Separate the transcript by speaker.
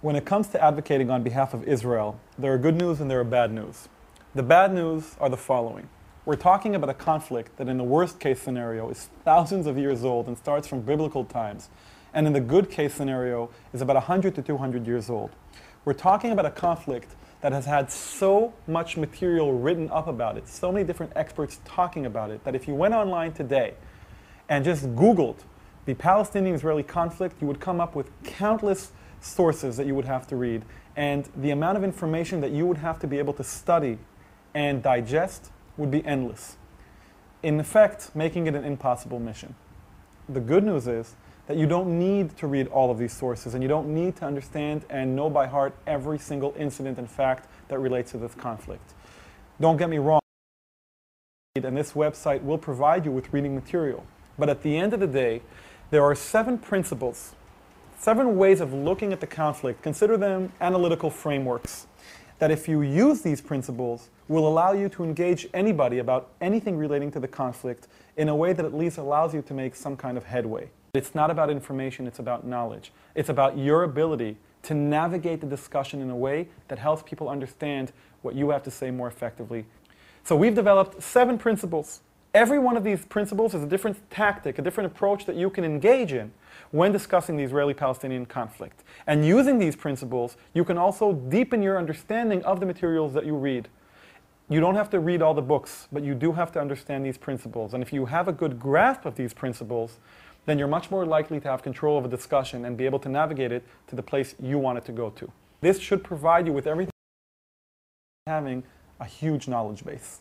Speaker 1: When it comes to advocating on behalf of Israel, there are good news and there are bad news. The bad news are the following. We're talking about a conflict that in the worst case scenario is thousands of years old and starts from biblical times. And in the good case scenario is about 100 to 200 years old. We're talking about a conflict that has had so much material written up about it, so many different experts talking about it, that if you went online today and just Googled the Palestinian-Israeli conflict, you would come up with countless sources that you would have to read, and the amount of information that you would have to be able to study and digest would be endless. In effect, making it an impossible mission. The good news is that you don't need to read all of these sources, and you don't need to understand and know by heart every single incident and fact that relates to this conflict. Don't get me wrong, and this website will provide you with reading material. But at the end of the day, there are 7 principles, 7 ways of looking at the conflict, consider them analytical frameworks, that if you use these principles, will allow you to engage anybody about anything relating to the conflict in a way that at least allows you to make some kind of headway. It's not about information, it's about knowledge. It's about your ability to navigate the discussion in a way that helps people understand what you have to say more effectively. So we've developed 7 principles. Every one of these principles is a different tactic, a different approach that you can engage in when discussing the Israeli-Palestinian conflict. And using these principles, you can also deepen your understanding of the materials that you read. You don't have to read all the books, but you do have to understand these principles. And if you have a good grasp of these principles, then you're much more likely to have control of a discussion and be able to navigate it to the place you want it to go to. This should provide you with everything, having a huge knowledge base.